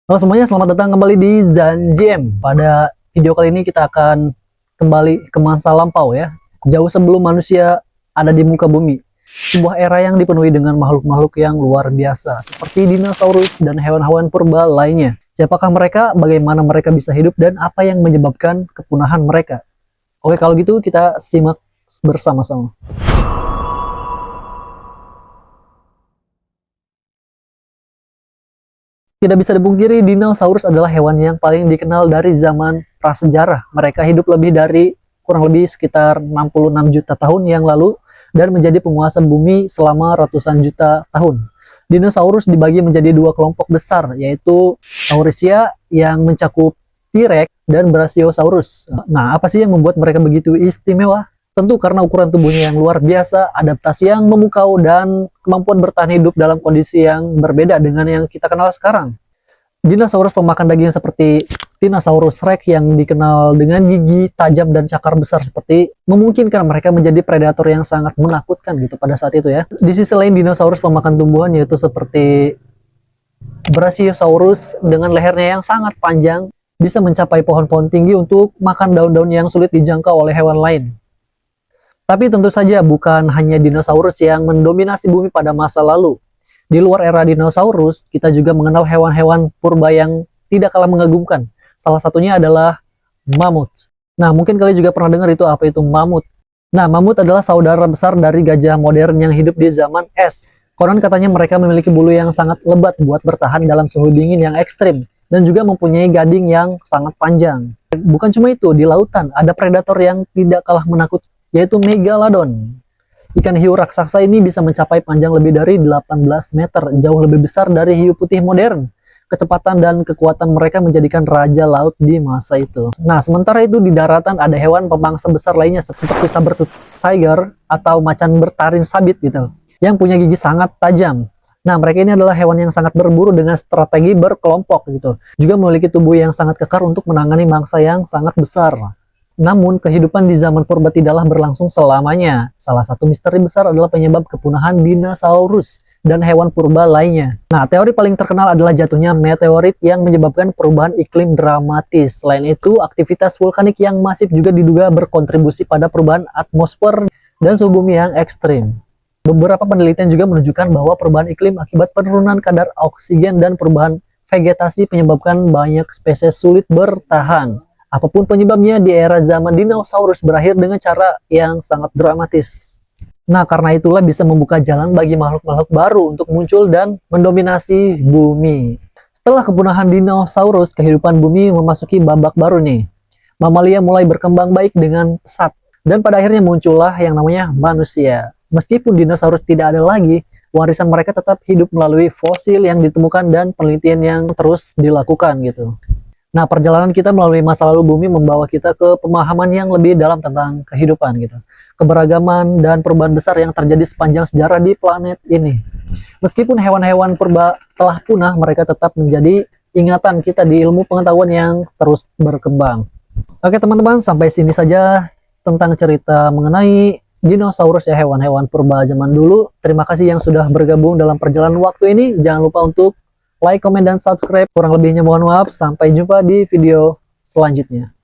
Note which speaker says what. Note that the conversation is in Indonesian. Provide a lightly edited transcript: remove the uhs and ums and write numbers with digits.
Speaker 1: Halo semuanya, selamat datang kembali di Zanjem. Pada video kali ini kita akan kembali ke masa lampau ya. Jauh sebelum manusia ada di muka bumi. Sebuah era yang dipenuhi dengan makhluk-makhluk yang luar biasa, seperti dinosaurus dan hewan-hewan purba lainnya. Siapakah mereka, bagaimana mereka bisa hidup, dan apa yang menyebabkan kepunahan mereka? Oke, kalau gitu kita simak bersama-sama. Tidak bisa dipungkiri, dinosaurus adalah hewan yang paling dikenal dari zaman prasejarah. Mereka hidup lebih dari kurang lebih sekitar 66 juta tahun yang lalu dan menjadi penguasa bumi selama ratusan juta tahun. Dinosaurus dibagi menjadi dua kelompok besar, yaitu Saurisia yang mencakup T-Rex dan Brachiosaurus. Nah, apa sih yang membuat mereka begitu istimewa? Tentu karena ukuran tubuhnya yang luar biasa, adaptasi yang memukau, dan kemampuan bertahan hidup dalam kondisi yang berbeda dengan yang kita kenal sekarang. Dinosaurus pemakan daging seperti Tyrannosaurus Rex yang dikenal dengan gigi tajam dan cakar besar seperti memungkinkan mereka menjadi predator yang sangat menakutkan gitu pada saat itu ya. Di sisi lain, dinosaurus pemakan tumbuhan yaitu seperti Brachiosaurus dengan lehernya yang sangat panjang bisa mencapai pohon-pohon tinggi untuk makan daun-daun yang sulit dijangkau oleh hewan lain. Tapi tentu saja bukan hanya dinosaurus yang mendominasi bumi pada masa lalu. Di luar era dinosaurus, kita juga mengenal hewan-hewan purba yang tidak kalah mengagumkan. Salah satunya adalah mamut. Nah, mungkin kalian juga pernah dengar itu apa itu mamut. Nah, mamut adalah saudara besar dari gajah modern yang hidup di zaman es. Konon katanya mereka memiliki bulu yang sangat lebat buat bertahan dalam suhu dingin yang ekstrim, dan juga mempunyai gading yang sangat panjang. Bukan cuma itu, di lautan ada predator yang tidak kalah menakutkan, yaitu Megalodon. Ikan hiu raksasa ini bisa mencapai panjang lebih dari 18 meter, jauh lebih besar dari hiu putih modern. Kecepatan dan kekuatan mereka menjadikan raja laut di masa itu. Nah, sementara itu di daratan ada hewan pemangsa besar lainnya seperti saber-tooth tiger atau macan bertaring sabit gitu, yang punya gigi sangat tajam. Nah, mereka ini adalah hewan yang sangat berburu dengan strategi berkelompok gitu. Juga memiliki tubuh yang sangat kekar untuk menangani mangsa yang sangat besar. Namun, kehidupan di zaman purba tidaklah berlangsung selamanya. Salah satu misteri besar adalah penyebab kepunahan dinosaurus dan hewan purba lainnya. Nah, teori paling terkenal adalah jatuhnya meteorit yang menyebabkan perubahan iklim dramatis. Selain itu, aktivitas vulkanik yang masif juga diduga berkontribusi pada perubahan atmosfer dan suhu bumi yang ekstrim. Beberapa penelitian juga menunjukkan bahwa perubahan iklim akibat penurunan kadar oksigen dan perubahan vegetasi menyebabkan banyak spesies sulit bertahan. Apapun penyebabnya, di era zaman dinosaurus berakhir dengan cara yang sangat dramatis. Nah, karena itulah bisa membuka jalan bagi makhluk-makhluk baru untuk muncul dan mendominasi bumi. Setelah kepunahan dinosaurus, kehidupan bumi memasuki babak baru nih. Mamalia mulai berkembang baik dengan pesat, dan pada akhirnya muncullah yang namanya manusia. Meskipun dinosaurus tidak ada lagi, warisan mereka tetap hidup melalui fosil yang ditemukan dan penelitian yang terus dilakukan gitu. Nah, perjalanan kita melalui masa lalu bumi membawa kita ke pemahaman yang lebih dalam tentang kehidupan gitu. Keberagaman dan perubahan besar yang terjadi sepanjang sejarah di planet ini. Meskipun hewan-hewan purba telah punah, mereka tetap menjadi ingatan kita di ilmu pengetahuan yang terus berkembang. Oke teman-teman, sampai sini saja tentang cerita mengenai dinosaurus ya, hewan-hewan purba zaman dulu. Terima kasih yang sudah bergabung dalam perjalanan waktu ini. Jangan lupa untuk like, komen, dan subscribe. Kurang lebihnya mohon maaf. Sampai jumpa di video selanjutnya.